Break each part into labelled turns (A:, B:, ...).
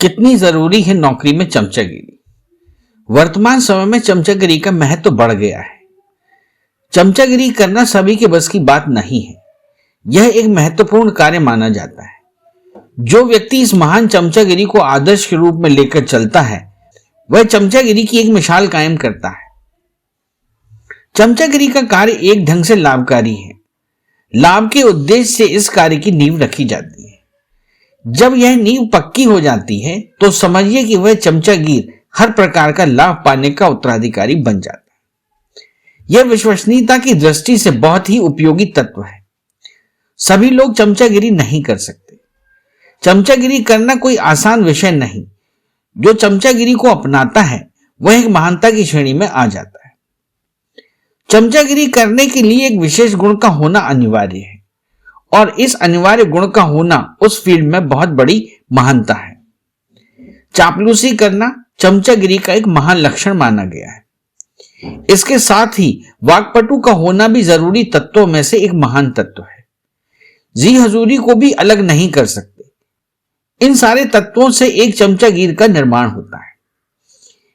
A: कितनी जरूरी है नौकरी में चमचागिरी। वर्तमान समय में चमचागिरी का महत्व तो बढ़ गया है। चमचागिरी करना सभी के बस की बात नहीं है। यह एक महत्वपूर्ण कार्य माना जाता है। जो व्यक्ति इस महान चमचागिरी को आदर्श के रूप में लेकर चलता है, वह चमचागिरी की एक मिसाल कायम करता है। चमचागिरी का कार्य एक ढंग से लाभकारी है। लाभ के उद्देश्य से इस कार्य की नींव रखी जाती है। जब यह नींव पक्की हो जाती है तो समझिए कि वह चमचागिर हर प्रकार का लाभ पाने का उत्तराधिकारी बन जाता है। यह विश्वसनीयता की दृष्टि से बहुत ही उपयोगी तत्व है। सभी लोग चमचागिरी नहीं कर सकते। चमचागिरी करना कोई आसान विषय नहीं। जो चमचागिरी को अपनाता है वह एक महानता की श्रेणी में आ जाता है। चमचागिरी करने के लिए एक विशेष गुण का होना अनिवार्य है और इस अनिवार्य गुण का होना उस फील्ड में बहुत बड़ी महानता है। चापलूसी करना चमचागिरी का एक महान लक्षण माना गया है। इसके साथ ही वाक्पटु का होना भी जरूरी तत्वों में से एक महान तत्व है। जी हजूरी को भी अलग नहीं कर सकते। इन सारे तत्वों से एक चमचागिर का निर्माण होता है।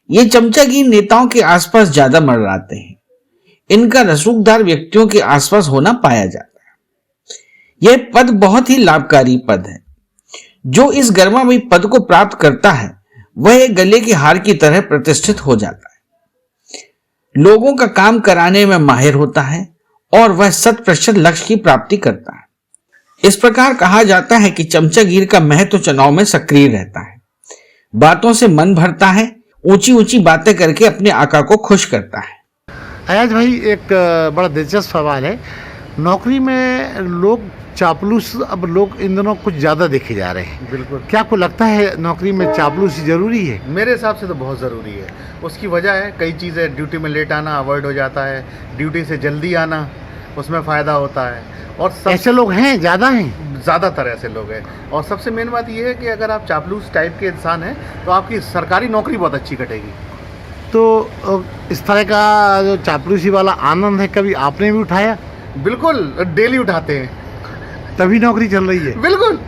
A: ये चमचागिर नेताओं के आसपास ज्यादा मंडराते हैं। इनका रसूखदार व्यक्तियों के आसपास होना पाया जाता है। यह पद बहुत ही लाभकारी पद है। जो इस गर्मामयी पद को प्राप्त करता है वह एक गले के हार की तरह प्रतिष्ठित हो जाता है। लोगों का काम कराने में माहिर होता है और वह 100% लक्ष्य की प्राप्ति करता है। इस प्रकार कहा जाता है कि चमचागिर का महत्व चुनाव में सक्रिय रहता है। बातों से मन भरता है, ऊंची ऊंची बातें करके अपने आका को खुश करता है।
B: अयाज भाई, एक बड़ा दिलचस्प सवाल है। नौकरी में लोग चापलूस अब लोग इन दिनों कुछ ज़्यादा देखे जा रहे हैं।
C: बिल्कुल।
B: क्या आपको लगता है नौकरी में चापलूसी ज़रूरी है?
C: मेरे हिसाब से तो बहुत ज़रूरी है। उसकी वजह है कई चीज़ें। ड्यूटी में लेट आना अवॉइड हो जाता है, ड्यूटी से जल्दी आना उसमें फ़ायदा होता है। और
B: ऐसे लोग हैं, ज़्यादा हैं,
C: ज़्यादातर ऐसे लोग हैं। और सबसे मेन बात यह है कि अगर आप चापलूस टाइप के इंसान हैं तो आपकी सरकारी नौकरी बहुत अच्छी कटेगी।
B: तो इस तरह का जो चापलूसी वाला आनंद है, कभी आपने भी उठाया?
C: बिल्कुल, डेली उठाते हैं,
B: तभी नौकरी चल रही है।
C: बिल्कुल।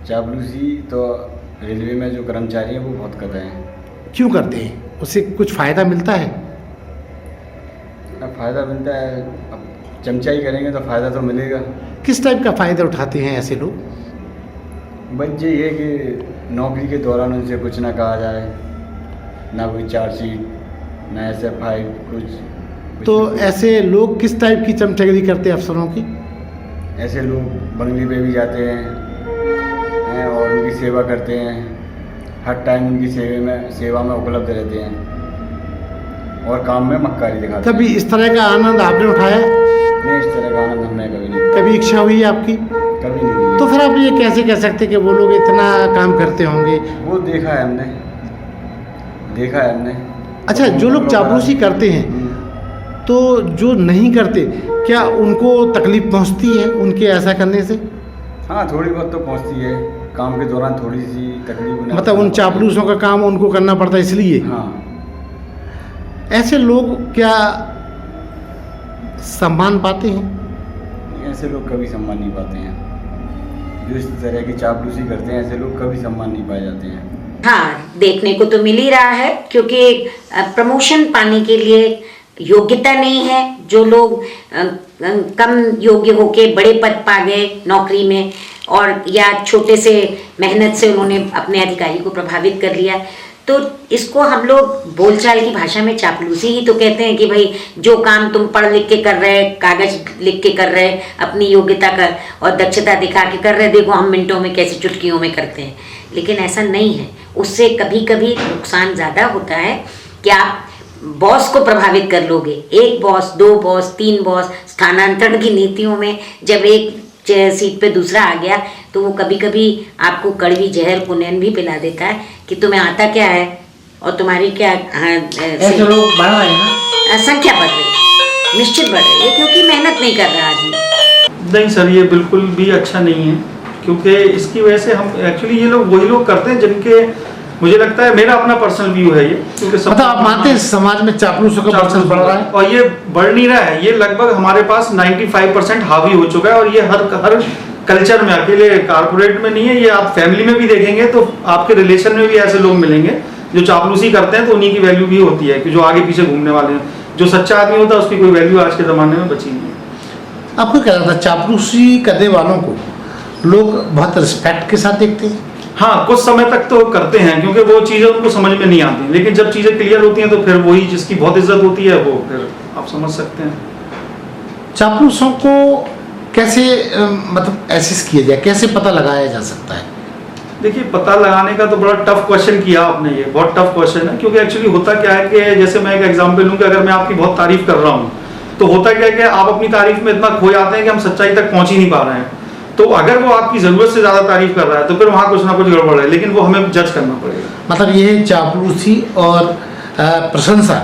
D: चापलूसी तो रेलवे में जो कर्मचारी हैं वो बहुत करते हैं।
B: क्यों करते हैं? उससे कुछ फ़ायदा मिलता है?
D: फ़ायदा मिलता है। अब चमचाई करेंगे तो फ़ायदा तो मिलेगा।
B: किस टाइप का फ़ायदा उठाते हैं ऐसे लोग?
D: बस ये है कि नौकरी के दौरान उनसे कुछ ना कहा जाए, ना कोई चार्जशीट, ना SFI, कुछ।
B: तो ऐसे लोग किस टाइप की चमचागिरी करते हैं अफसरों की?
D: ऐसे लोग बंगले पे भी जाते हैं और उनकी सेवा करते हैं। हर टाइम उनकी सेवा में उपलब्ध रहते हैं और काम में मक्कारी दिखाते हैं।
B: कभी इस तरह का आनंद आपने उठाया?
D: नहीं, इस तरह का आनंद हमने कभी नहीं।
B: कभी इच्छा हुई है आपकी?
D: कभी नहीं हुई।
B: तो फिर आप ये कैसे कह सकते कि वो लोग इतना काम करते होंगे?
D: वो देखा है हमने।
B: अच्छा, जो लोग चापलूसी करते हैं तो जो नहीं करते, क्या उनको तकलीफ पहुंचती है उनके ऐसा करने से?
D: हाँ, थोड़ी बहुत तो पहुंचती है। काम के दौरान थोड़ी सी तकलीफ।
B: मतलब उन चापलूसों का काम उनको करना पड़ता है इसलिए?
D: हाँ।
B: ऐसे लोग क्या सम्मान पाते हैं?
D: ऐसे लोग कभी सम्मान नहीं पाते हैं। जो इस तरह की चापलूसी करते हैं ऐसे लोग कभी सम्मान नहीं पाए जाते हैं।
E: हाँ, देखने को तो मिल ही रहा है, क्योंकि प्रमोशन पाने के लिए योग्यता नहीं है। जो लोग कम योग्य होके बड़े पद पा गए नौकरी में, और या छोटे से मेहनत से उन्होंने अपने अधिकारी को प्रभावित कर लिया, तो इसको हम लोग बोलचाल की भाषा में चापलूसी ही तो कहते हैं। कि भाई जो काम तुम पढ़ लिख के कर रहे, कागज लिख के कर रहे, अपनी योग्यता कर और दक्षता दिखा के कर रहे, देखो हम मिनटों में कैसे चुटकियों में करते हैं। लेकिन ऐसा नहीं है। उससे कभी कभी नुकसान ज़्यादा होता है कि आप बॉस को प्रभावित कर लोगे। एक बॉस, 2 बॉस, 3 बॉस, स्थानांतरण की नीतियों में जब एक सीट पे दूसरा आ गया तो वो कभी कभी आपको कड़वी जहर कुनैन भी पिला देता है कि तुम्हें आता क्या है और तुम्हारी क्या
B: ऐसे लोग बढ़ रहे हैं ना?
E: संख्या बढ़ रही है, निश्चित बढ़ रही है, क्योंकि मेहनत नहीं कर रहा आदमी।
F: नहीं सर, ये बिल्कुल भी अच्छा नहीं है, क्योंकि इसकी वजह से हम एक्चुअली ये लोग वही लोग करते हैं जिनके, मुझे लगता है, मेरा अपना पर्सनल व्यू है ये, क्योंकि
B: मतलब आप मानते हैं समाज में चापलूसों का पर्सेंट बढ़ रहा है?
F: और ये बढ़ नहीं रहा है, ये लगभग हमारे पास 95% हावी हो चुका है। और ये हर कल्चर में, अकेले कारपोरेट में नहीं है ये, आप फैमिली में भी देखेंगे तो आपके रिलेशन में भी ऐसे लोग मिलेंगे जो चापलूसी करते हैं, तो उन्हीं की वैल्यू भी होती है कि जो आगे पीछे घूमने वाले हैं। जो सच्चा आदमी होता है उसकी कोई वैल्यू आज के ज़माने में बची नहीं है।
B: आपको क्या लगता है चापलूसी करने वालों को लोग बहुत रिस्पेक्ट के साथ देखते हैं?
F: हाँ, कुछ समय तक तो करते हैं क्योंकि वो चीज़ें उनको समझ में नहीं आती, लेकिन जब चीज़ें क्लियर होती हैं तो फिर वही जिसकी बहुत इज्जत होती है वो फिर आप समझ सकते हैं।
B: चापलूसों को कैसे मतलब एसेस किया जाए, कैसे पता लगाया जा सकता है?
F: देखिए, पता लगाने का तो बड़ा टफ क्वेश्चन किया आपने, ये बहुत टफ क्वेश्चन है, क्योंकि एक्चुअली होता क्या है कि जैसे मैं एक एग्जांपल लूँ कि अगर मैं आपकी बहुत तारीफ कर रहा हूँ तो होता क्या है कि आप अपनी तारीफ में इतना खो जाते हैं कि हम सच्चाई तक पहुंच ही नहीं पा रहे हैं। तो अगर वो आपकी ज़रूरत से ज़्यादा तारीफ कर रहा है तो फिर वहाँ कुछ ना कुछ गड़बड़ है, लेकिन वो हमें जज करना पड़ेगा।
B: मतलब ये चापलूसी और प्रशंसा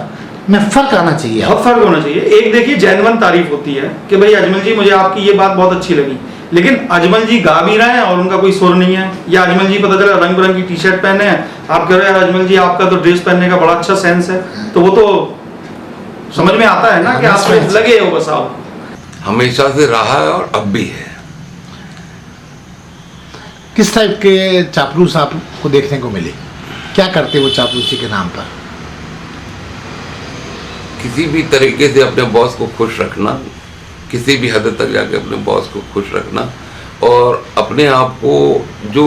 B: में फर्क आना चाहिए।
F: बहुत फर्क होना चाहिए। एक देखिए जेन्युइन तारीफ होती है कि भाई अजमल जी मुझे आपकी ये बात बहुत अच्छी लगी, लेकिन अजमल जी गा भी रहे हैं और उनका कोई सुर नहीं है, या अजमल जी पता चला रंग बिरंगी टी शर्ट पहने हैं, आप कह रहे हैं यार अजमल जी आपका तो ड्रेस पहनने का बड़ा अच्छा सेंस है, तो वो तो समझ में आता है ना कि आप लगे हो बस आप।
G: हमेशा से रहा है और अब भी है।
B: किस टाइप के चापलूस आपको देखने को मिले? क्या करते वो चापलूसी के नाम पर?
G: किसी भी तरीके से अपने बॉस को खुश रखना, किसी भी हद तक जाके अपने बॉस को खुश रखना, और अपने आप को जो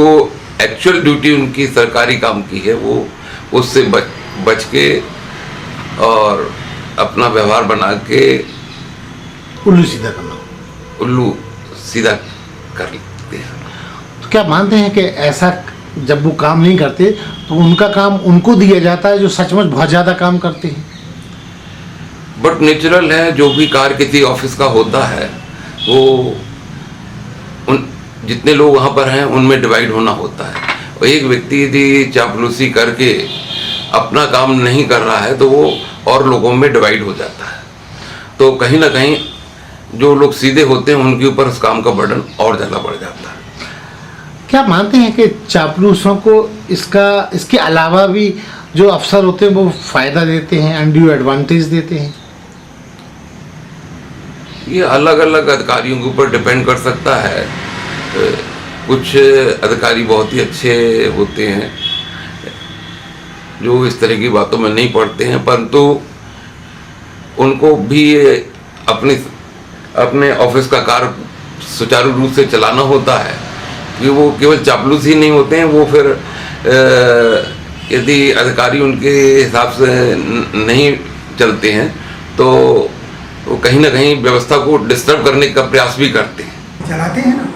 G: एक्चुअल ड्यूटी उनकी सरकारी काम की है वो उससे बच के और अपना व्यवहार बना के
B: उल्लू सीधा करना।
G: उल्लू सीधा कर लेते हैं।
B: तो क्या मानते हैं कि ऐसा जब वो काम नहीं करते तो उनका काम उनको दिया जाता है जो सचमुच बहुत ज़्यादा काम करते हैं?
G: बट नेचुरल है, जो भी कार्य किसी ऑफिस का होता है वो उन जितने लोग वहाँ पर हैं उनमें डिवाइड होना होता है। और एक व्यक्ति यदि चापलूसी करके अपना काम नहीं कर रहा है तो वो और लोगों में डिवाइड हो जाता है। तो कहीं ना कहीं जो लोग सीधे होते हैं उनके ऊपर उस काम का बर्डन और ज़्यादा बढ़ जाता है।
B: क्या मानते हैं कि चापलूसों को इसके अलावा भी जो अफसर होते हैं वो फ़ायदा देते हैं, अनड्यू एडवांटेज देते हैं?
G: ये अलग अलग अधिकारियों के ऊपर डिपेंड कर सकता है। कुछ अधिकारी बहुत ही अच्छे होते हैं जो इस तरह की बातों में नहीं पड़ते हैं, परंतु उनको भी अपने ऑफिस का कार्य सुचारू रूप से चलाना होता है कि वो केवल चापलूस ही नहीं होते हैं। वो फिर यदि अधिकारी उनके हिसाब से नहीं चलते हैं तो वो कहीं ना कहीं व्यवस्था को डिस्टर्ब करने का प्रयास भी करते हैं।
H: चलाते हैं ना,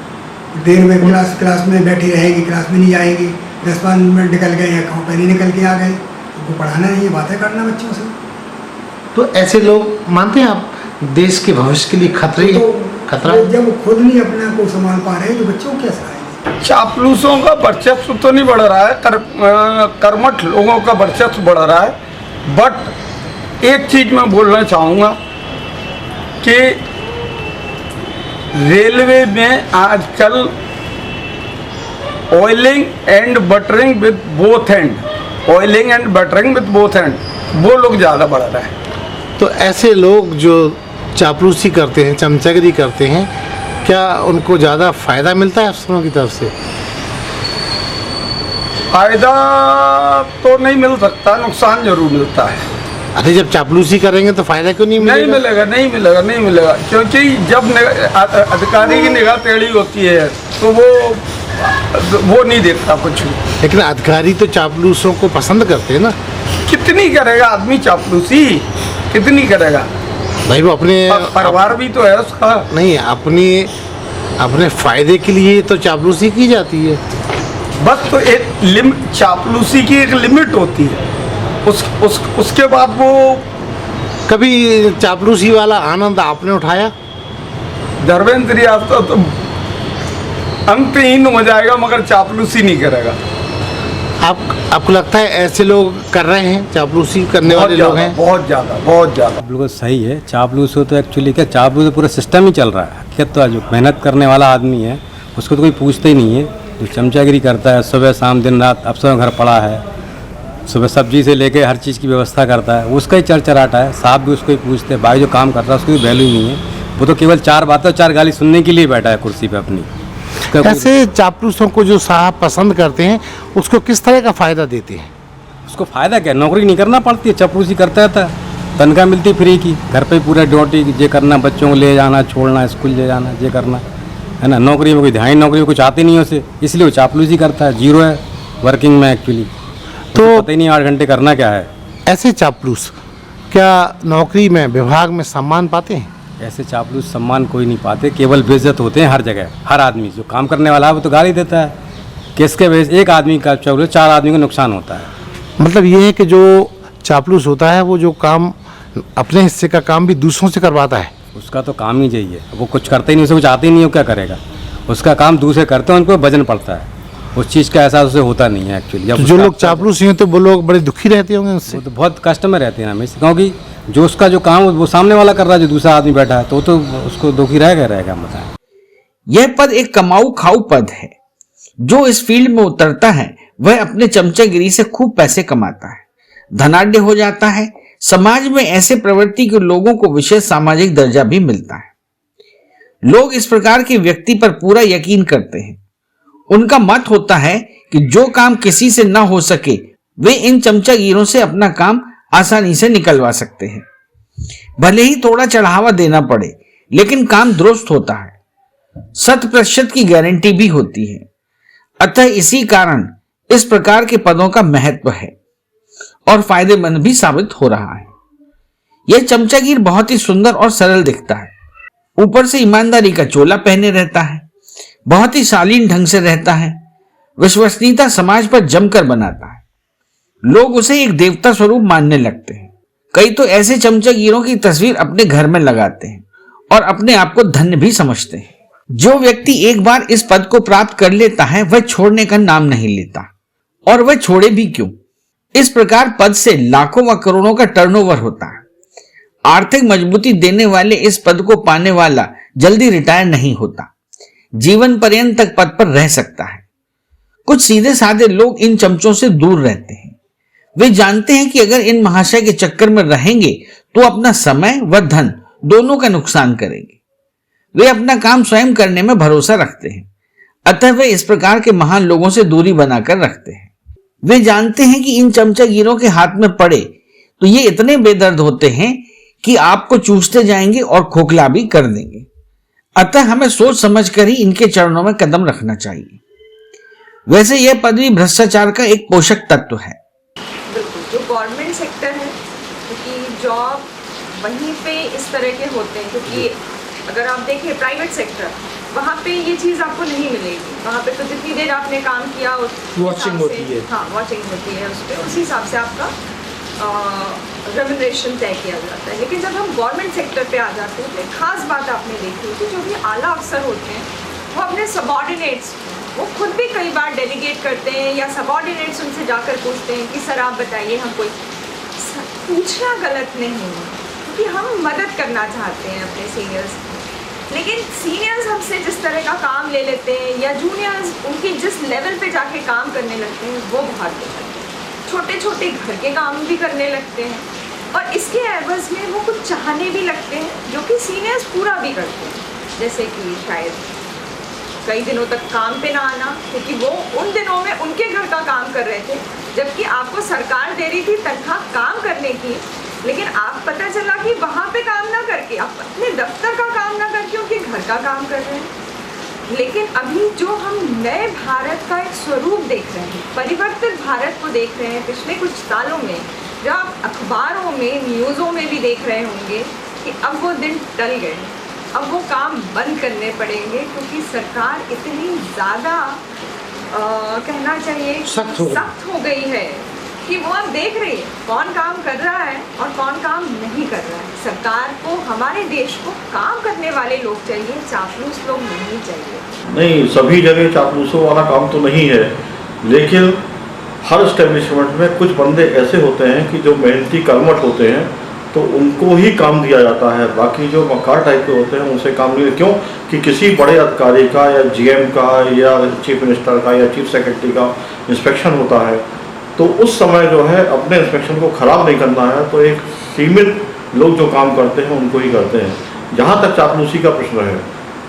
H: देर में क्लास में बैठी रहेगी, क्लास में नहीं जाएगी, 10-5 मिनट निकल गए या कहीं पहले निकल के आ गए, उनको पढ़ाना नहीं है, बातें करना बच्चों से।
B: तो ऐसे लोग मानते हैं आप देश के भविष्य के लिए खतरा?
H: जब वो खुद नहीं अपने को संभाल पा रहे तो बच्चों को क्या सिखाएंगे?
I: चापलूसों का वर्चस्व तो नहीं बढ़ रहा है, कर्मठ लोगों का वर्चस्व बढ़ रहा है। बट एक चीज़ मैं बोलना चाहूँगा कि रेलवे में आजकल oiling and buttering with both and, oiling and buttering with both and, वो लोग ज़्यादा बढ़ रहे हैं।
B: तो ऐसे लोग जो चापलूसी करते हैं, चमचागिरी करते हैं, क्या उनको ज़्यादा फ़ायदा मिलता है अफसरों की तरफ से?
I: फ़ायदा तो नहीं मिल सकता, नुकसान जरूर मिलता है।
B: अरे जब चापलूसी करेंगे तो फ़ायदा क्यों नहीं मिलेगा?
I: नहीं मिलेगा क्योंकि जब अधिकारी की निगाह टेढ़ी होती है तो वो नहीं देखता कुछ भी।
B: लेकिन अधिकारी तो चापलूसों को पसंद करते हैं ना।
I: कितनी करेगा आदमी चापलूसी, कितनी करेगा
B: भाई? वो अपने
I: परिवार भी तो है उसका।
B: नहीं, अपने फायदे के लिए तो चापलूसी की जाती है।
I: बस तो एक चापलूसी की एक लिमिट होती है, उसके बाद वो।
B: कभी चापलूसी वाला आनंद आपने उठाया?
I: धर्मेंद्र यादव तो अंतहीन हो जाएगा मगर चापलूसी नहीं करेगा।
B: आपको लगता है ऐसे लोग कर रहे हैं, चापलूसी करने वाले लोग हैं?
I: बहुत ज़्यादा।
J: बिल्कुल सही है। चापलूस हो तो एक्चुअली क्या, चापलूस तो पूरा सिस्टम ही चल रहा है। क्या तो जो मेहनत करने वाला आदमी है उसको तो कोई पूछता ही नहीं है। जो चमचागिरी करता है सुबह शाम दिन रात, अफसरों घर पड़ा है, सुबह सब्जी से लेके हर चीज़ की व्यवस्था करता है, उसका ही चरचराटा है। साहब भी उसको ही पूछते हैं, भाई जो काम कर रहा है उसकी भी वैल्यू नहीं है। वो तो केवल 4 बातें और 4 गाली सुनने के लिए बैठा है कुर्सी पे अपनी। उसका कोई-
B: ऐसे चापलूसों को जो साहब पसंद करते हैं उसको किस तरह का फ़ायदा देते हैं?
J: उसको फ़ायदा क्या, नौकरी नहीं करना पड़ती है, चपलूसी करता रहता है, तनख्वाह मिलती फ्री की, घर पे पूरा ड्यूटी ये करना, बच्चों को ले जाना छोड़ना, स्कूल ले जाना, ये करना है ना। नौकरी में कोई ध्यान, नौकरी में कुछ आती नहीं है उसे, इसलिए वो चापलूसी करता है, जीरो है वर्किंग में एक्चुअली। तो पता ही नहीं 8 घंटे करना क्या है।
B: ऐसे चापलूस क्या नौकरी में विभाग में सम्मान पाते हैं?
J: ऐसे चापलूस सम्मान कोई नहीं पाते, केवल बेइज्जत होते हैं हर जगह। हर आदमी जो काम करने वाला है वो तो गाली देता है, किसके वजह से एक आदमी का चापलूस 4 आदमी को नुकसान होता है।
B: मतलब ये है कि जो चापलूस होता है वो जो काम अपने हिस्से का काम भी दूसरों से करवाता है।
J: उसका तो काम ही यही है, वो कुछ करते ही नहीं, उसे कुछ आते ही नहीं, वो क्या करेगा। उसका काम दूसरे करते हैं, उनको वजन पड़ता है, उस चीज़ का एहसास उसे होता नहीं है एक्चुअली।
B: तो जो लोग चापलूस हैं तो वो लोग बड़े दुखी रहते होंगे उससे।
J: वो तो बहुत कष्ट में रहते हैं हमेशा, क्योंकि जो उसका जो काम वो सामने वाला कर रहा है, जो दूसरा आदमी बैठा है, तो उसको दुखी रहेगा बताएं।
A: यह पद एक कमाऊ खाऊ पद है। जो इस फील्ड में उतरता है वह अपने चमचागिरी से खूब पैसे कमाता है, धनाढ्य हो जाता है। समाज में ऐसे प्रवृत्ति के लोगों को विशेष सामाजिक दर्जा भी मिलता है। लोग इस प्रकार के व्यक्ति पर पूरा यकीन करते हैं। उनका मत होता है कि जो काम किसी से ना हो सके वे इन चमचागिरों से अपना काम आसानी से निकलवा सकते हैं। भले ही थोड़ा चढ़ावा देना पड़े, लेकिन काम दुरुस्त होता है, 100% की गारंटी भी होती है। अतः इसी कारण इस प्रकार के पदों का महत्व है और फायदेमंद भी साबित हो रहा है। यह चमचागिर बहुत ही सुंदर और सरल दिखता है, ऊपर से ईमानदारी का चोला पहने रहता है, बहुत ही शालीन ढंग से रहता है, विश्वसनीयता समाज पर जमकर बनाता है। लोग उसे एक देवता स्वरूप मानने लगते हैं। कई तो ऐसे चमचागिरों की तस्वीर अपने घर में लगाते हैं और अपने आप को धन्य भी समझते हैं। जो व्यक्ति एक बार इस पद को प्राप्त कर लेता है वह छोड़ने का नाम नहीं लेता, और वह छोड़े भी क्यों। इस प्रकार पद से लाखों व करोड़ों का टर्नओवर होता है। आर्थिक मजबूती देने वाले इस पद को पाने वाला जल्दी रिटायर नहीं होता, जीवन पर्यंत तक पद पर रह सकता है। कुछ सीधे साधे लोग इन चमचों से दूर रहते हैं। वे जानते हैं कि अगर इन महाशय के चक्कर में रहेंगे तो अपना समय व धन दोनों का नुकसान करेंगे। वे अपना काम स्वयं करने में भरोसा रखते हैं, अतः वे इस प्रकार के महान लोगों से दूरी बनाकर रखते हैं। वे जानते हैं कि इन चमचागिरों के हाथ में पड़े तो ये इतने बेदर्द होते हैं कि आपको चूसते जाएंगे और खोखला भी कर देंगे। अतः हमें सोच समझकर ही इनके चरणों में कदम रखना चाहिए। वैसे यह पद भी भ्रष्टाचार का एक पोषक तत्व है।
K: बिल्कुल, जो गवर्नमेंट सेक्टर है, क्योंकि जॉब वहीं पे इस तरह के होते हैं, क्योंकि अगर आप देखें प्राइवेट सेक्टर, वहाँ पे ये चीज़ आपको नहीं मिलेगी। वहाँ पे तो जितनी देर आपने काम किया
F: वॉचिंग होती है।
K: हाँ, वॉचिंग होती है उस पर, उसी हिसाब से आपका रेम्यूनरेशन तय किया जाता है। लेकिन जब हम गवर्नमेंट सेक्टर पे आ जाते हैं तो एक खास बात आपने देखी कि जो भी आला अफसर होते हैं वो अपने सबॉर्डिनेट्स वो खुद भी कई बार डेलीगेट करते हैं, या सबॉर्डिनेट्स उनसे जाकर पूछते हैं कि सर आप बताइए, हम कोई पूछना गलत नहीं है, क्योंकि हम मदद करना चाहते हैं अपने सीनियर्स। लेकिन सीनियर्स हमसे जिस तरह का काम ले लेते हैं, या जूनियर्स उनके जिस लेवल पे जाके काम करने लगते हैं, वो बहुत गलत है। छोटे छोटे घर के काम भी करने लगते हैं, और इसके एवज में वो कुछ चाहने भी लगते हैं जो कि सीनियर्स पूरा भी करते हैं। जैसे कि शायद कई दिनों तक काम पे ना आना, क्योंकि वो उन दिनों में उनके घर का काम कर रहे थे, जबकि आपको सरकार दे रही थी तनख्वाह काम करने की, लेकिन आप पता चला कि वहाँ पे काम ना करके आप अपने दफ्तर का काम ना करके उनके घर का काम कर रहे हैं। लेकिन अभी जो हम नए भारत का एक स्वरूप देख रहे हैं, परिवर्तित भारत को देख रहे हैं पिछले कुछ सालों में, जो आप अखबारों में न्यूज़ों में भी देख रहे होंगे कि अब वो दिन टल गए, अब वो काम बंद करने पड़ेंगे, क्योंकि सरकार इतनी ज़्यादा कहना चाहिए सख्त हो गई है कि वो अब देख रही है कौन काम कर रहा है और कौन काम नहीं कर रहा है। सरकार को, हमारे देश को काम करने वाले लोग चाहिए, चापलूस लोग नहीं चाहिए।
F: नहीं, सभी जगह चापलूसों वाला काम तो नहीं है, लेकिन हर एस्टेब्लिशमेंट में कुछ बंदे ऐसे होते हैं कि जो मेहनती कर्मठ होते हैं, तो उनको ही काम दिया जाता है। बाकी जो मक्कार टाइप के होते हैं उनसे काम नहीं। क्यों कि किसी बड़े अधिकारी का या जीएम का या चीफ मिनिस्टर का या चीफ सेक्रेटरी का इंस्पेक्शन होता है, तो उस समय जो है अपने इंस्पेक्शन को ख़राब नहीं करना है, तो एक सीमित लोग जो काम करते हैं उनको ही करते हैं। जहाँ तक चापलूसी का प्रश्न है,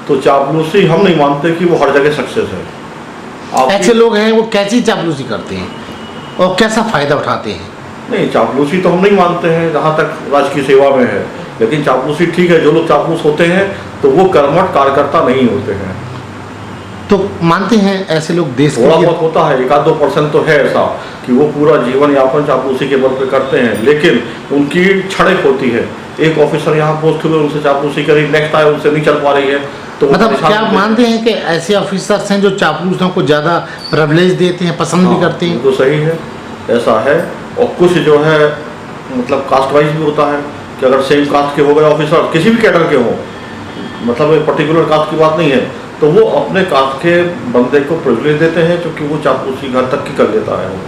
F: तो चापलूसी हम नहीं मानते कि वो हर जगह सक्सेस है।
B: ऐसे लोग हैं वो कैसी चापलूसी करते हैं और कैसा फ़ायदा उठाते हैं?
F: नहीं, चापलूसी तो हम नहीं मानते हैं जहाँ तक राज की सेवा में है, लेकिन चापलूसी ठीक है। जो लोग चापलूस होते हैं तो वो कर्मठ कार्यकर्ता नहीं होते हैं।
B: तो मानते हैं ऐसे लोग देश के
F: थोड़ा
B: लिए
F: बहुत होता है, 1-2% तो है ऐसा कि वो पूरा जीवन यापन चापलूसी के बल पे करते हैं, लेकिन उनकी क्षणिक होती है। एक ऑफिसर यहाँ पोस्ट हुए, उनसे चापलूसी करी, नेक्स्ट आए उनसे नहीं चल पा रही है, तो
B: मतलब क्या आप मानते हैं कि ऐसे ऑफिसर्स हैं जो चापलूसों को ज़्यादा प्रिविलेज देते हैं, पसंद भी करते हैं?
F: तो सही है, ऐसा है। और कुछ जो है मतलब कास्ट वाइज भी होता है कि अगर सेम कास्ट के हो गए ऑफिसर, किसी भी कैडर के हो, मतलब एक पर्टिकुलर कास्ट की बात नहीं है, तो वो अपने कास्ट के बंदे को प्रिविलेज देते हैं, क्योंकि वो चापलूसी घर तक की कर लेता है। वो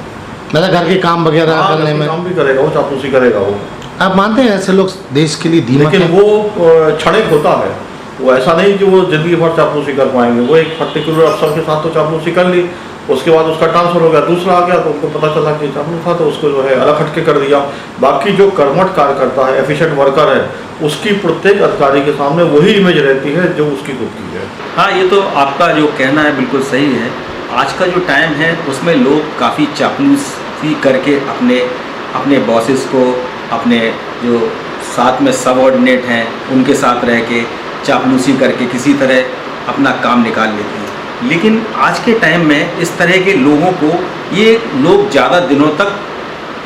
B: मतलब घर के काम वगैरह करने में
F: काम भी करेगा, वो चापलूसी करेगा वो।
B: आप मानते हैं ऐसे लोग देश के लिए दीमक
F: लेकिन
B: हैं?
F: वो क्षणिक होता है, वो ऐसा नहीं कि वो जिंदगी भर चापलूसी कर पाएंगे। वो एक पर्टिकुलर अफसर के साथ तो चापलूसी कर ली, उसके बाद उसका ट्रांसफर हो गया, दूसरा आ गया, तो उनको पता चला कि चापलूस था, तो उसको जो है अलग हटके कर दिया। बाकी जो कर्मठ कार्य करता है, एफिशिएंट वर्कर है, उसकी प्रत्येक अधिकारी के सामने वही इमेज रहती है जो उसकी खुद की है।
L: हाँ, ये तो आपका जो कहना है बिल्कुल सही है। आज का जो टाइम है उसमें लोग काफ़ी चापलूसी करके अपने बॉसेस को, अपने जो साथ में सबऑर्डिनेट हैं उनके साथ रह के चापलूसी करके किसी तरह अपना काम निकाल लेते हैं। लेकिन आज के टाइम में इस तरह के लोगों को, ये लोग ज़्यादा दिनों तक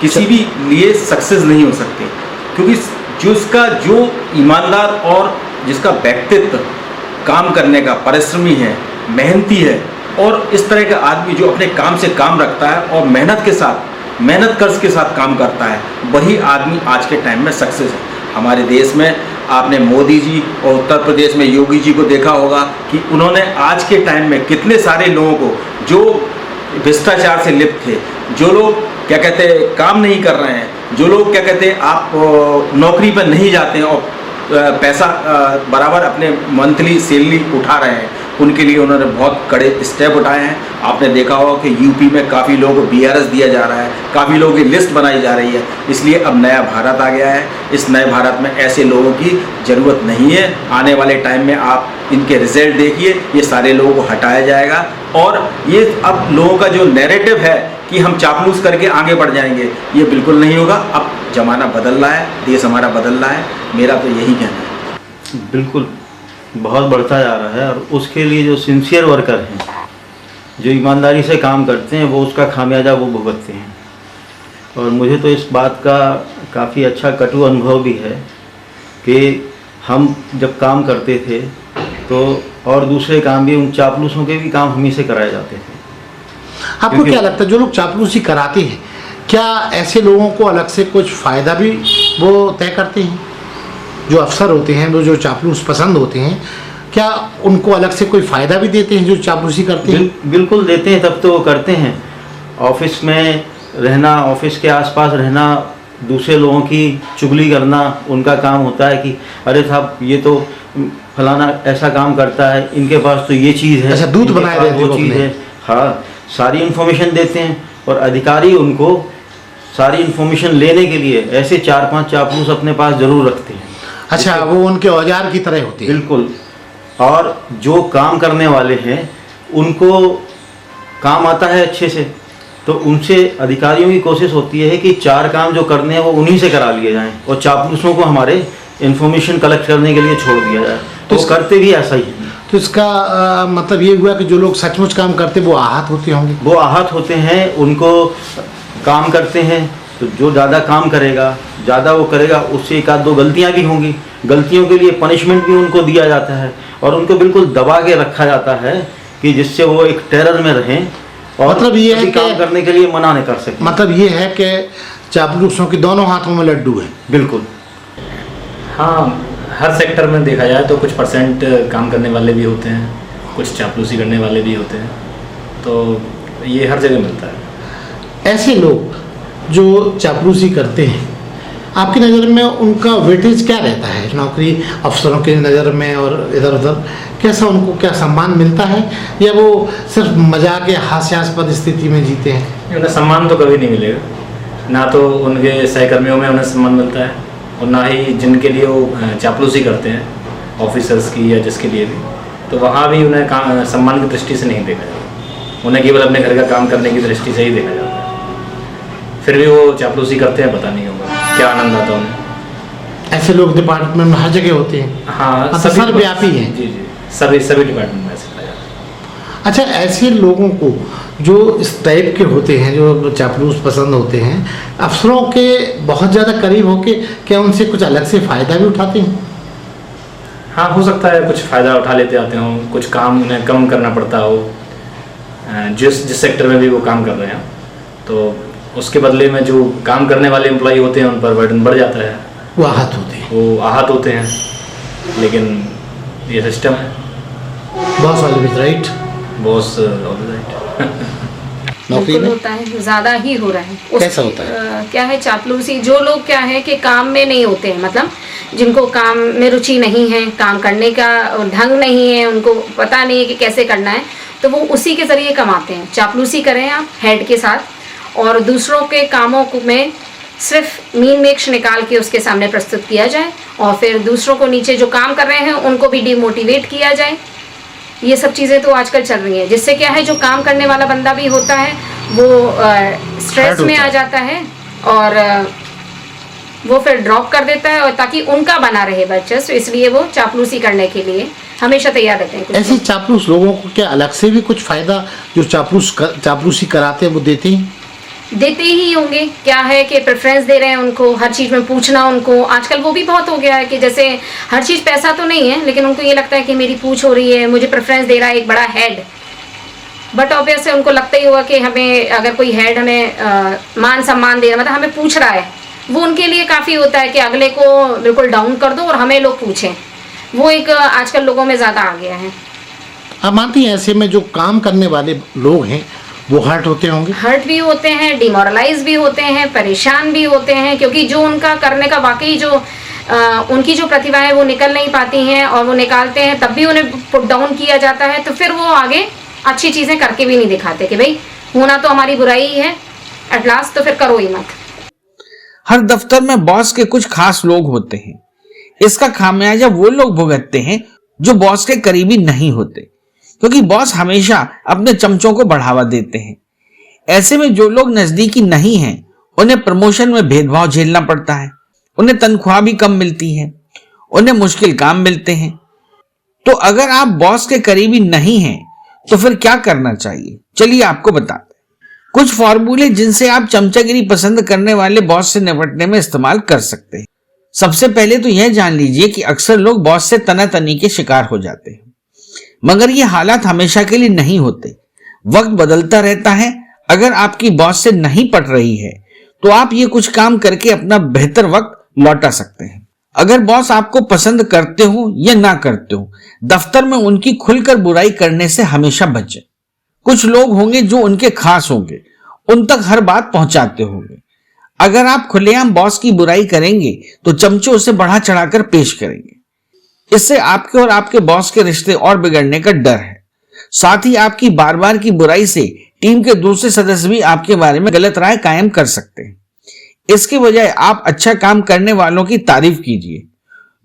L: किसी भी लिए सक्सेस नहीं हो सकते, क्योंकि जो ईमानदार और जिसका व्यक्तित्व काम करने का परिश्रमी है, मेहनती है, और इस तरह का आदमी जो अपने काम से काम रखता है और मेहनत कर्ज के साथ काम करता है, वही आदमी आज के टाइम में सक्सेस है। हमारे देश में आपने मोदी जी और उत्तर प्रदेश में योगी जी को देखा होगा कि उन्होंने आज के टाइम में कितने सारे लोगों को, जो भ्रष्टाचार से लिप्त थे, जो लोग क्या कहते हैं काम नहीं कर रहे हैं, जो लोग क्या कहते हैं आप नौकरी पर नहीं जाते हैं और पैसा बराबर अपने मंथली सैलरी उठा रहे हैं, उनके लिए उन्होंने बहुत कड़े स्टेप उठाए हैं। आपने देखा होगा कि यूपी में काफ़ी लोगों को BRS दिया जा रहा है, काफ़ी लोगों की लिस्ट बनाई जा रही है। इसलिए अब नया भारत आ गया है। इस नए भारत में ऐसे लोगों की ज़रूरत नहीं है। आने वाले टाइम में आप इनके रिजल्ट देखिए, ये सारे लोगों को हटाया जाएगा। और ये अब लोगों का जो नैरेटिव है कि हम चापलूस करके आगे बढ़ जाएंगे, ये बिल्कुल नहीं होगा। अब ज़माना बदल रहा है, देश हमारा बदल रहा है, मेरा तो यही कहना है।
M: बिल्कुल बहुत बढ़ता जा रहा है, और उसके लिए जो सिंसियर वर्कर हैं, जो ईमानदारी से काम करते हैं, वो उसका खामियाजा वो भुगतते हैं। और मुझे तो इस बात का काफ़ी अच्छा कटु अनुभव भी है कि हम जब काम करते थे तो और दूसरे काम भी, उन चापलूसों के भी काम हम ही से कराए जाते थे।
B: आपको क्या लगता है जो लोग चापलूसी कराते हैं, क्या ऐसे लोगों को अलग से कुछ फ़ायदा भी वो तय करते हैं? जो अफसर होते हैं, वो जो चापलूस पसंद होते हैं, क्या उनको अलग से कोई फ़ायदा भी देते हैं जो चापलूसी करते हैं?
M: बिल्कुल देते हैं, तब तो वो करते हैं। ऑफिस में रहना, ऑफिस के आसपास रहना, दूसरे लोगों की चुगली करना उनका काम होता है कि अरे साहब ये तो फलाना ऐसा काम करता है, इनके पास तो ये चीज़ है,
B: ऐसा दूध बनाए देते
M: वो चीज़ है। हाँ, सारी इन्फॉर्मेशन देते हैं, और अधिकारी उनको सारी इन्फॉर्मेशन लेने के लिए ऐसे 4-5 चापलूस अपने पास ज़रूर रखते हैं।
B: अच्छा, वो उनके औजार की तरह होते हैं।
M: बिल्कुल। और जो काम करने वाले हैं उनको काम आता है अच्छे से, तो उनसे अधिकारियों की कोशिश होती है कि 4 काम जो करने हैं वो उन्हीं से करा लिए जाएं, और चापलूसों को हमारे इन्फॉर्मेशन कलेक्ट करने के लिए छोड़ दिया जाए। तो करते भी ऐसा ही है।
B: तो इसका मतलब ये हुआ कि जो लोग सचमुच काम करते वो आहत होते होंगे।
M: वो आहत होते हैं, उनको काम करते हैं, तो जो ज़्यादा काम करेगा, ज़्यादा वो करेगा, उससे 1-2 गलतियाँ भी होंगी। गलतियों के लिए पनिशमेंट भी उनको दिया जाता है, और उनको बिल्कुल दबा के रखा जाता है कि जिससे वो एक टेरर में रहें, और
B: मतलब ये है
M: काम करने के लिए मना नहीं कर सकें।
B: मतलब ये है कि चापलूसों के दोनों हाथों में लड्डू है।
M: बिल्कुल।
N: हाँ, हर सेक्टर में देखा जाए तो कुछ परसेंट काम करने वाले भी होते हैं, कुछ चापलूसी करने वाले भी होते हैं, तो ये हर जगह मिलता है।
B: ऐसे लोग जो चापलूसी करते हैं, आपकी नज़र में उनका वेटेज क्या रहता है नौकरी अफसरों की नज़र में, और इधर उधर कैसा उनको क्या सम्मान मिलता है, या वो सिर्फ मजाक या हास्यास्पद स्थिति में जीते हैं?
N: उन्हें सम्मान तो कभी नहीं मिलेगा, ना तो उनके सहकर्मियों में उन्हें सम्मान मिलता है, और ना ही जिनके लिए वो चापलूसी करते हैं, ऑफिसर्स की या जिसके लिए भी, तो वहाँ भी उन्हें सम्मान की दृष्टि से नहीं देखा जाता, उन्हें केवल अपने घर का काम करने की दृष्टि से ही देखा जाता है। फिर भी वो चापलूसी करते हैं, पता नहीं होगा क्या आनंद आता है उन्हें।
B: ऐसे लोग डिपार्टमेंट में हर जगह होते हैं।
N: हाँ,
B: सर्वव्यापी हैं।
N: जी जी, सभी डिपार्टमेंट में ऐसे पाया जाता है।
B: अच्छा, ऐसे लोगों को जो इस टाइप के होते हैं, जो चापलूस पसंद होते हैं, अफसरों के बहुत ज़्यादा करीब होके क्या उनसे कुछ अलग से फ़ायदा भी उठाते हैं?
N: हाँ, हो सकता है कुछ फ़ायदा उठा लेते आते हों, कुछ काम उन्हें कम करना पड़ता हो, जिस सेक्टर में भी वो काम कर रहे हैं, तो उसके बदले में जो काम करने वाले एम्प्लॉय होते हैं उन पर बर्डन बढ़ जाता है,
B: वो आहत होते हैं।
N: लेकिन ये सिस्टम है।
B: Boss always right.
N: Boss always right.
B: नौकरी में
O: होता है, ज़्यादा ही हो रहा है।
B: कैसा होता है?
O: क्या है चापलूसी, जो लोग क्या है कि काम में नहीं होते हैं, मतलब जिनको काम में रुचि नहीं है, काम करने का ढंग नहीं है, उनको पता नहीं है कि कैसे करना है, तो वो उसी के ज़रिए कमाते हैं। चापलूसी करें आप हेड के साथ, और दूसरों के कामों में सिर्फ मीन मेक्श निकाल के उसके सामने प्रस्तुत किया जाए, और फिर दूसरों को नीचे जो काम कर रहे हैं उनको भी डिमोटिवेट किया जाए। ये सब चीज़ें तो आजकल चल रही हैं, जिससे क्या है जो काम करने वाला बंदा भी होता है वो स्ट्रेस में आ जाता है, और वो फिर ड्रॉप कर देता है, और ताकि उनका बना रहे वर्चस्व, इसलिए वो चापलूसी करने के लिए हमेशा तैयार रहते हैं।
B: ऐसे चापलूस लोगों को क्या अलग से भी कुछ फ़ायदा जो चापलूसी कराते हैं वो देते हैं?
O: देते ही होंगे। क्या है कि प्रेफरेंस दे रहे हैं उनको, हर चीज़ में पूछना उनको। आजकल वो भी बहुत हो गया है कि जैसे हर चीज़ पैसा तो नहीं है, लेकिन उनको ये लगता है कि मेरी पूछ हो रही है, मुझे प्रेफरेंस दे रहा है एक बड़ा हेड। बट ऑब्वियसली उनको लगता ही होगा कि हमें अगर कोई हेड हमें मान सम्मान दे रहा है, मतलब हमें पूछ रहा है, वो उनके लिए काफ़ी होता है कि अगले को बिल्कुल डाउन कर दो और हमें लोग पूछें। वो एक आजकल लोगों में ज़्यादा आ गया है।
B: आप मानती हैं ऐसे में जो काम करने वाले लोग हैं वो हर्ट होते होंगे?
O: हर्ट भी होते हैं, डिमोरलाइज भी होते हैं, परेशान भी होते हैं, क्योंकि जो उनका करने का वाकई जो उनकी जो प्रतिभा है वो निकल नहीं पाती हैं, और वो निकालते हैं तब भी उन्हें पुट डाउन किया जाता है। तो फिर वो आगे अच्छी चीज़ें करके भी नहीं दिखाते कि भाई होना तो हमारी बुराई ही है एट लास्ट, तो फिर करो ही मत।
A: हर दफ्तर में बॉस के कुछ खास लोग होते हैं। इसका खामियाजा वो लोग भुगतते हैं जो बॉस के करीबी नहीं होते, क्योंकि बॉस हमेशा अपने चमचों को बढ़ावा देते हैं। ऐसे में जो लोग नजदीकी नहीं हैं उन्हें प्रमोशन में भेदभाव झेलना पड़ता है, उन्हें तनख्वाह भी कम मिलती है, उन्हें मुश्किल काम मिलते हैं। तो अगर आप बॉस के करीबी नहीं हैं तो फिर क्या करना चाहिए, चलिए आपको बताते हैं। कुछ फॉर्मूले जिनसे आप चमचागिरी पसंद करने वाले बॉस से निपटने में इस्तेमाल कर सकते हैं। सबसे पहले तो यह जान लीजिए कि अक्सर लोग बॉस से तनातनी के शिकार हो जाते हैं, मगर ये हालात हमेशा के लिए नहीं होते, वक्त बदलता रहता है। अगर आपकी बॉस से नहीं पट रही है तो आप ये कुछ काम करके अपना बेहतर वक्त लौटा सकते हैं। अगर बॉस आपको पसंद करते हो या ना करते हो, दफ्तर में उनकी खुलकर बुराई करने से हमेशा बचें। कुछ लोग होंगे जो उनके खास होंगे, उन तक हर बात पहुंचाते होंगे। अगर आप खुलेआम बॉस की बुराई करेंगे तो चमचे उसे बढ़ा चढ़ाकर पेश करेंगे। इससे आपके और आपके बॉस के रिश्ते और बिगड़ने का डर है। साथ ही आपकी बार बार की बुराई से टीम के दूसरे सदस्य भी आपके बारे में गलत राय कायम कर सकते हैं। इसके बजाय आप अच्छा काम करने वालों की तारीफ कीजिए,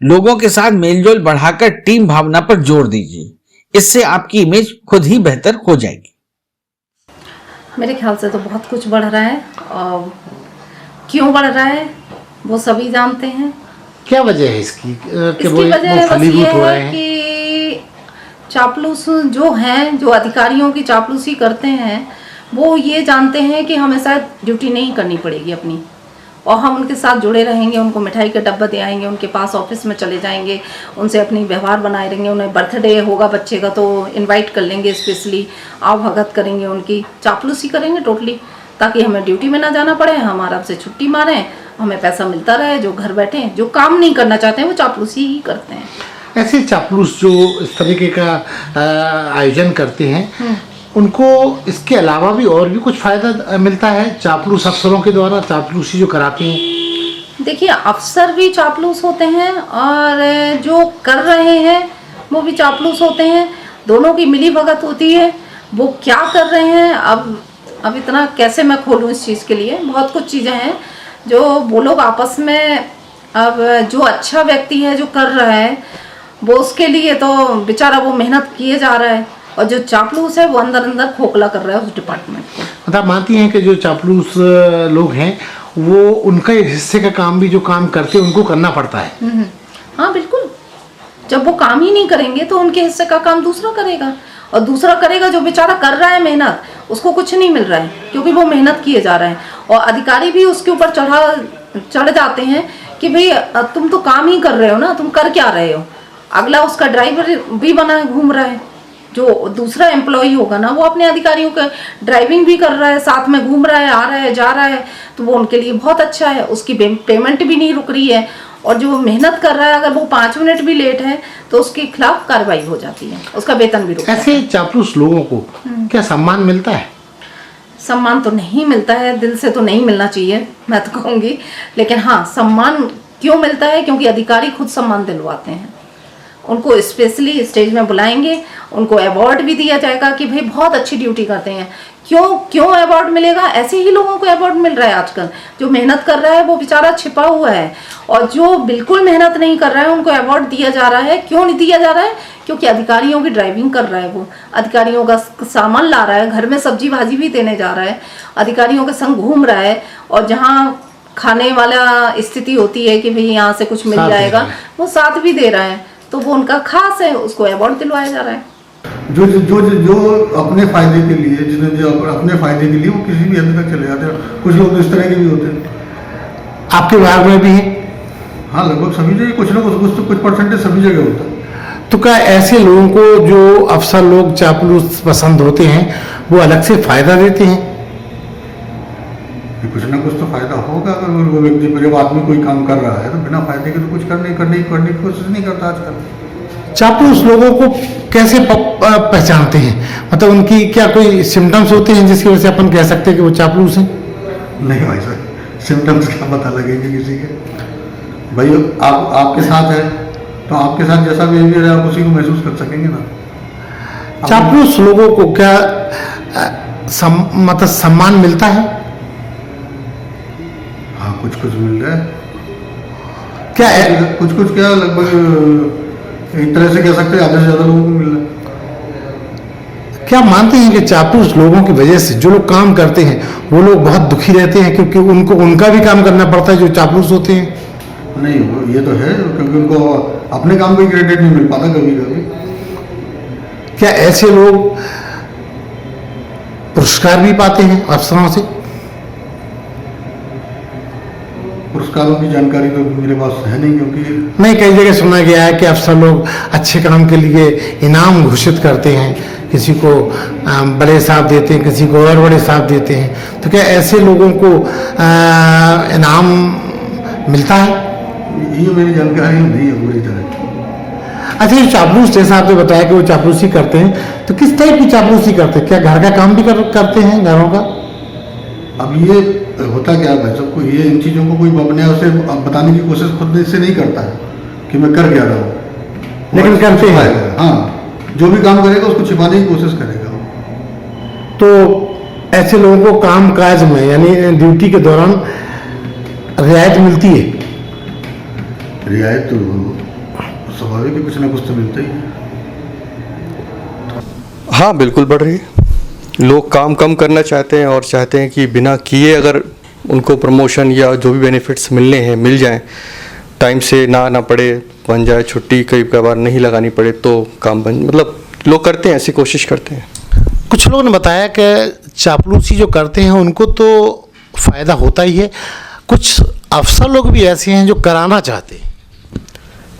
A: लोगों के साथ मेलजोल बढ़ाकर टीम भावना पर जोर दीजिए। इससे आपकी इमेज खुद ही बेहतर हो जाएगी।
P: मेरे ख्याल से तो बहुत कुछ बढ़ रहा है, और क्यों बढ़ रहा है वो सभी जानते हैं।
B: क्या वजह है इसकी?
P: इसकी वजह बस ये है कि चापलूस जो हैं, जो अधिकारियों की चापलूसी करते हैं, वो ये जानते हैं कि हमें शायद ड्यूटी नहीं करनी पड़ेगी अपनी, और हम उनके साथ जुड़े रहेंगे, उनको मिठाई का डब्बा दे आएंगे, उनके पास ऑफिस में चले जाएंगे, उनसे अपनी व्यवहार बनाए रहेंगे। उन्हें बर्थडे होगा बच्चे का तो इनवाइट कर लेंगे, स्पेशली आओ भगत करेंगे, उनकी चापलूसी करेंगे टोटली, ताकि हमें ड्यूटी में ना जाना पड़े, हम आराम से छुट्टी मारें, हमें पैसा मिलता रहे। जो घर बैठे जो काम नहीं करना चाहते हैं वो चापलूसी ही करते हैं।
B: ऐसे चापलूस जो इस तरीके का आयोजन करते हैं, उनको इसके अलावा भी और भी कुछ फ़ायदा मिलता है चापलूस अफसरों के द्वारा चापलूसी जो कराते हैं?
P: देखिए, अफसर भी चापलूस होते हैं और जो कर रहे हैं वो भी चापलूस होते हैं। दोनों की मिली भगत होती है। वो क्या कर रहे हैं, अब इतना कैसे मैं खोलूँ इस चीज़ के लिए, बहुत कुछ चीज़ें हैं जो वो लोग आपस में, अब जो अच्छा व्यक्ति है जो कर रहा है वो उसके लिए तो बेचारा वो मेहनत किए जा रहा है, और जो चापलूस है वो अंदर अंदर खोखला कर रहा है उस डिपार्टमेंट को।
B: मतलब मानती हैं कि जो चापलूस लोग हैं वो उनका हिस्से का काम भी जो काम करते हैं उनको करना पड़ता है।
P: हाँ बिल्कुल, जब वो काम ही नहीं करेंगे तो उनके हिस्से का काम दूसरा करेगा, और दूसरा करेगा जो बेचारा कर रहा है मेहनत, उसको कुछ नहीं मिल रहा है क्योंकि वो मेहनत किए जा रहे हैं। और अधिकारी भी उसके ऊपर चढ़ जाते हैं कि भाई तुम तो काम ही कर रहे हो ना, तुम कर क्या रहे हो। अगला उसका ड्राइवर भी बना घूम रहा है, जो दूसरा एम्प्लॉय होगा ना वो अपने अधिकारियों का ड्राइविंग भी कर रहा है, साथ में घूम रहा है, आ रहा है, जा रहा है, तो वो उनके लिए बहुत अच्छा है। उसकी पेमेंट भी नहीं रुक रही है, और जो मेहनत कर रहा है अगर वो 5 मिनट भी लेट है तो उसके खिलाफ कार्रवाई हो जाती है, उसका वेतन भी रुक जाता है।
B: ऐसे चापलूस लोगों को क्या सम्मान मिलता है?
P: सम्मान तो नहीं मिलता है, दिल से तो नहीं मिलना चाहिए मैं तो कहूँगी, लेकिन हाँ सम्मान क्यों मिलता है, क्योंकि अधिकारी खुद सम्मान दिलवाते हैं। उनको स्पेशली स्टेज में बुलाएंगे, उनको अवार्ड भी दिया जाएगा कि भाई बहुत अच्छी ड्यूटी करते हैं। क्यों अवार्ड मिलेगा? ऐसे ही लोगों को अवार्ड मिल रहा है आजकल। जो मेहनत कर रहा है वो बेचारा छिपा हुआ है, और जो बिल्कुल मेहनत नहीं कर रहा है उनको अवार्ड दिया जा रहा है। क्यों नहीं दिया जा रहा है? क्योंकि अधिकारियों की ड्राइविंग कर रहा है, वो अधिकारियों का सामान ला रहा है, घर में सब्जी भाजी भी देने जा रहा है, अधिकारियों के संग घूम रहा है, और जहाँ खाने वाला स्थिति होती है कि भाई यहाँ से कुछ मिल जाएगा वो साथ भी दे रहा है, तो वो उनका खास है, उसको अवार्ड दिलवाया जा रहा है।
Q: जो अपने फायदे के लिए, जिन्हें जो अपने फायदे के लिए वो किसी भी हद तक चले जाते हैं। कुछ लोग तो इस तरह के भी होते हैं।
B: आपके विभाग में भी है?
Q: हाँ, लगभग सभी जगह कुछ ना कुछ परसेंटेज सभी जगह होता है।
B: तो क्या ऐसे लोगों को जो अफसर लोग चापलूस पसंद होते हैं वो अलग से फायदा देते हैं?
Q: कुछ ना कुछ तो फायदा होगा। अगर वो व्यक्ति, जब आदमी कोई काम कर रहा है तो बिना फायदे के तो कुछ करने की कोशिश नहीं करता आजकल।
B: चापलूस लोगों को कैसे पहचानते हैं? मतलब उनकी क्या कोई सिम्टम्स होते हैं जिसकी वजह से अपन कह सकते हैं कि वो चापलूस हैं?
Q: नहीं भाई साहब, सिम्टम्स क्या पता लगेंगे किसी के। भाई आपके साथ है तो आपके साथ जैसा बिहेवियर है आप उसी को महसूस कर सकेंगे ना।
B: चापलूस लोगों को क्या मतलब सम्मान मिलता है?
Q: हाँ, कुछ मिल रहा है।
B: क्या है?
Q: कुछ क्या, लगभग एक तरह से कह सकते हैं आधे से ज्यादा लोगों को मिल रहा है।
B: क्या मानते हैं कि चापलूस लोगों की वजह से जो लोग काम करते हैं वो लोग बहुत दुखी रहते हैं, क्योंकि उनका भी काम करना पड़ता है जो चापलूस होते हैं?
Q: नहीं, ये तो है, क्योंकि उनको अपने काम को क्रेडिट नहीं मिल पाता कभी कभी।
B: क्या ऐसे लोग पुरस्कार भी पाते हैं अफसरों से?
Q: पुरस्कारों की जानकारी तो मेरे पास है नहीं, क्योंकि
B: नहीं, कई जगह सुना गया है कि अफसर लोग अच्छे काम के लिए इनाम घोषित करते हैं, किसी को बड़े साहब देते हैं, किसी को और बड़े साहब देते हैं। तो क्या ऐसे लोगों को इनाम मिलता है?
Q: ये मेरी जानकारी नहीं है पूरी तरह।
B: अच्छा, ये चापलूस जैसा आपने बताया कि वो चापलूसी करते हैं, तो किस टाइप की चापलूसी करते हैं? क्या घर का काम भी करते हैं, घरों का?
Q: अब ये होता क्या है भाई सबको, ये इन चीज़ों को कोई अपने आप से बताने की कोशिश खुद से नहीं करता है कि मैं कर क्या रहा हूँ,
B: लेकिन करते हैं।
Q: हाँ, जो भी काम करेगा उसको छिपाने की कोशिश करेगा।
B: तो ऐसे लोगों को काम काज में यानी ड्यूटी के दौरान रियायत मिलती है?
Q: रियायत तो स्वाभाविक है, कुछ ना कुछ तो मिलता ही है।
R: हाँ, बिल्कुल बढ़ रही है। लोग काम कम करना चाहते हैं और चाहते हैं कि बिना किए अगर उनको प्रमोशन या जो भी बेनिफिट्स मिलने हैं मिल जाएं, टाइम से ना आना पड़े, बन जाए, छुट्टी कई बार नहीं लगानी पड़े तो काम बन, मतलब लोग करते हैं, ऐसी कोशिश करते हैं।
B: कुछ लोगों ने बताया कि चापलूसी जो करते हैं उनको तो फ़ायदा होता ही है, कुछ अफसर लोग भी ऐसे हैं जो कराना चाहते हैं।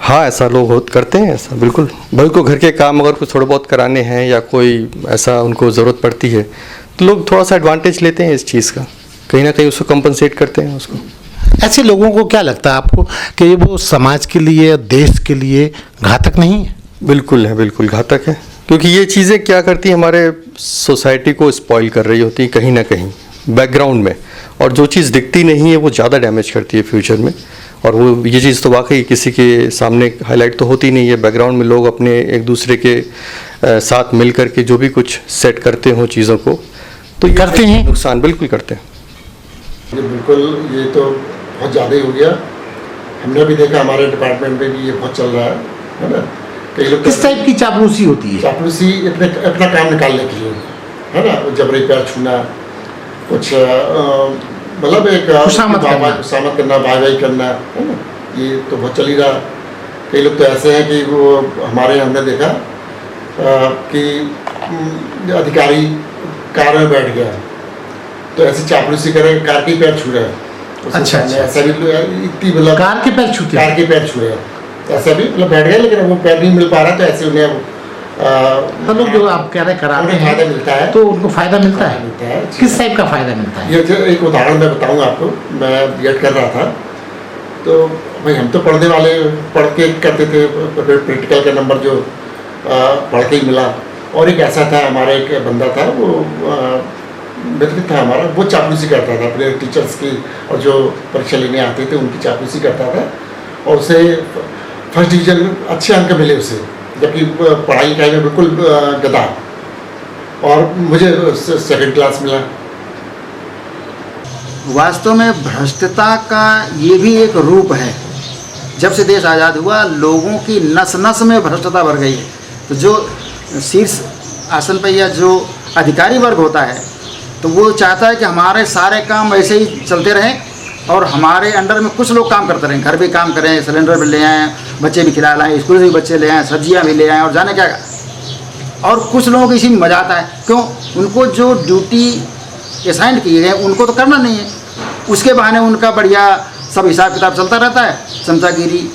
R: हाँ, ऐसा लोग करते हैं, ऐसा बिल्कुल। भाई को घर के काम अगर कुछ थोड़ा बहुत कराने हैं या कोई ऐसा उनको ज़रूरत पड़ती है तो लोग थोड़ा सा एडवांटेज लेते हैं इस चीज़ का, कहीं ना कहीं उसको कंपनसेट करते हैं उसको।
B: ऐसे लोगों को क्या लगता है आपको कि वो समाज के लिए, देश के लिए घातक नहीं है?
R: बिल्कुल है, बिल्कुल घातक है, क्योंकि ये चीज़ें क्या करती हैं, हमारे सोसाइटी को स्पॉइल कर रही होती है कहीं ना कहीं बैकग्राउंड में, और जो चीज़ दिखती नहीं है वो ज़्यादा डैमेज करती है फ्यूचर में। और वो ये चीज़ तो वाकई किसी के सामने हाईलाइट तो होती नहीं है, बैकग्राउंड में लोग अपने एक दूसरे के साथ मिल कर के जो भी कुछ सेट करते हो चीज़ों को, तो ये
B: करते हैं,
R: नुकसान बिल्कुल करते हैं।
S: बिल्कुल, ये तो बहुत ज़्यादा ही हो गया। हमने भी देखा, हमारे डिपार्टमेंट में भी ये बहुत चल रहा है ना।
B: कई लोग किस टाइप की चापलूसी होती है? चापलूसी अपना काम निकालने के लिए, है ना, जबरी पैर छूना, कुछ मतलब एक खुशामद करना, वाई करना, है ना, ये तो बहुत चल ही रहा। कई लोग तो ऐसे हैं कि वो हमारे यहाँ हमने देखा कि अधिकारी कार में बैठ गया तो ऐसे चापलूसी करे, कार के पैर छू रहे हैं। अच्छा, ऐसा भी इतनी मतलब कार के पैर छू रहे हैं, ऐसा भी मतलब बैठ गया लेकिन वो पैर नहीं मिल पा रहा, तो ऐसे उन्हें मतलब जो आप कह रहे कराते हैं फायदा मिलता है, तो उनको फायदा मिलता है। किस टाइप का फायदा मिलता है? ये एक उदाहरण मैं बताऊंगा आपको। मैं बीएड कर रहा था, तो भाई हम तो पढ़ने वाले पढ़ के करते थे, प्रैक्टिकल का नंबर जो पढ़ के ही मिला। और एक ऐसा था, हमारा एक बंदा था, वो मित्र था हमारा, वो चापलूसी करता था अपने टीचर्स की, और जो परीक्षा लेने आते थे उनकी चापलूसी करता था, और उसे फर्स्ट डिवीज़न अच्छे अंक मिले उसे, जबकि पढ़ाई लिखाई में बिल्कुल गधा, और मुझे सेकंड क्लास मिला।
S: वास्तव में भ्रष्टता का ये भी एक रूप है। जब से देश आज़ाद हुआ, लोगों की नस नस में भ्रष्टता भर गई है। तो जो शीर्ष आसन पर या जो अधिकारी वर्ग होता है, तो वो चाहता है कि हमारे सारे काम वैसे ही चलते रहें, और हमारे अंडर में कुछ लोग काम करते रहें, घर भी काम करें, सिलेंडर भी ले आएँ, बच्चे भी खिला लाएँ, स्कूल से भी बच्चे ले आएँ, सब्जियाँ भी ले आएँ, और जाने क्या। और कुछ लोगों को इसी में मजा आता है, क्यों? उनको जो ड्यूटी असाइन किए गए उनको तो करना नहीं है, उसके बहाने उनका बढ़िया सब हिसाब किताब चलता रहता है। चमचागिरी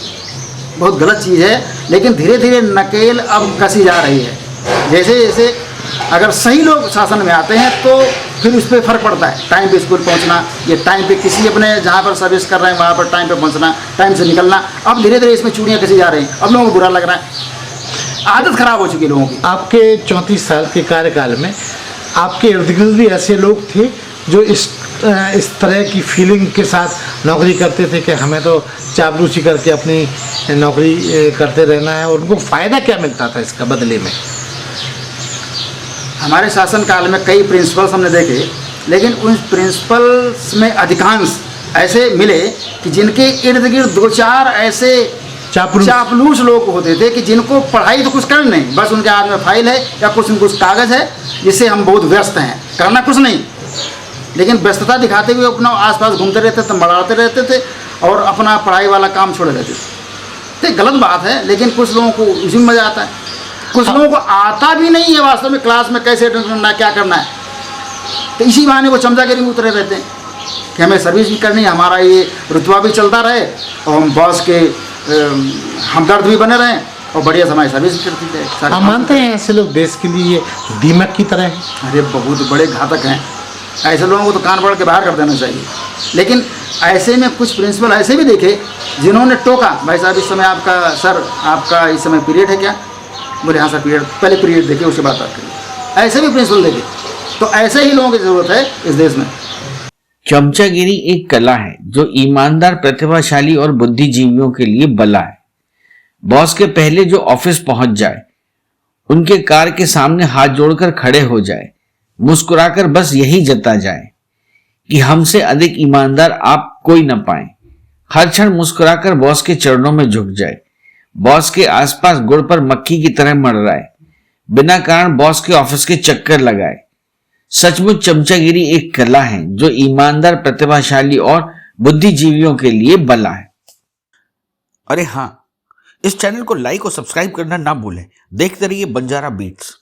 S: बहुत गलत चीज़ है, लेकिन धीरे धीरे नकेल अब कसी जा रही है। जैसे जैसे अगर सही लोग शासन में आते हैं तो फिर उस पर फ़र्क पड़ता है। टाइम पे स्कूल पहुंचना, ये टाइम पे किसी अपने जहाँ पर सर्विस कर रहे हैं वहाँ पर टाइम पे पहुंचना, टाइम से निकलना। अब धीरे धीरे इसमें चूड़ियाँ कसी जा रही हैं, अब लोगों को बुरा लग रहा है, आदत खराब हो चुकी है लोगों की।
B: आपके 34 साल के कार्यकाल में आपके इर्द गिर्द भी ऐसे लोग थे जो इस तरह की फीलिंग के साथ नौकरी करते थे कि हमें तो चापलूसी करके अपनी नौकरी करते रहना है, और उनको फ़ायदा क्या मिलता था इसका बदले में?
S: हमारे शासनकाल में कई प्रिंसिपल्स हमने देखे, लेकिन उन प्रिंसिपल्स में अधिकांश ऐसे मिले कि जिनके इर्द गिर्द 2-4 ऐसे चापलूस लोग होते थे कि जिनको पढ़ाई तो कुछ करना नहीं, बस उनके हाथ में फाइल है या कुछ कागज़ है जिससे हम बहुत व्यस्त हैं, करना कुछ नहीं, लेकिन व्यस्तता दिखाते हुए अपना आसपास घूमते रहते थे, मड़ाते रहते थे, और अपना पढ़ाई वाला काम छोड़े रहते थे। तो गलत बात है, लेकिन कुछ लोगों को उसी में मज़ा आता है, कुछ लोगों को आता भी नहीं है वास्तव में क्लास में कैसे अटेंड करना है, क्या करना है। तो इसी बहाने वो चमचागिरी में उतरे रहते हैं कि हमें सर्विस भी करनी है, हमारा ये रुतबा भी चलता रहे, और हम बॉस के हमदर्द भी बने रहें, और बढ़िया हमारी सर्विस करती थे।
B: आप मानते हैं ऐसे लोग देश के लिए दीमक की तरह हैं?
S: अरे बहुत बड़े घातक हैं, ऐसे लोगों को तो कान पकड़ के बाहर कर देना चाहिए। लेकिन ऐसे में कुछ प्रिंसिपल ऐसे भी देखे जिन्होंने टोका, भाई साहब इस समय आपका सर आपका इस समय पीरियड है क्या? बोले हाँ सर पीरियड, पहले पीरियड देखिए उसके बाद बात करिए। ऐसे भी प्रिंसिपल देखे, तो ऐसे ही लोगों की ज़रूरत है इस देश में।
A: चमचागिरी एक कला है जो ईमानदार, प्रतिभाशाली और बुद्धिजीवियों के लिए बला है। बॉस के पहले जो ऑफिस पहुंच जाए, उनके कार के सामने हाथ जोड़कर खड़े हो जाए, मुस्कुराकर बस यही जता जाए कि हमसे अधिक ईमानदार आप कोई न पाए, हर क्षण मुस्कुराकर बॉस के चरणों में झुक जाए, बॉस के आसपास गुड़ पर मक्खी की तरह मंडराए, बिना कारण बॉस के ऑफिस के चक्कर लगाए। सचमुच चमचागिरी एक कला है जो ईमानदार, प्रतिभाशाली और बुद्धिजीवियों के लिए बला है।
T: अरे हाँ, इस चैनल को लाइक और सब्सक्राइब करना ना भूलें। देखते रहिए बंजारा बीट्स।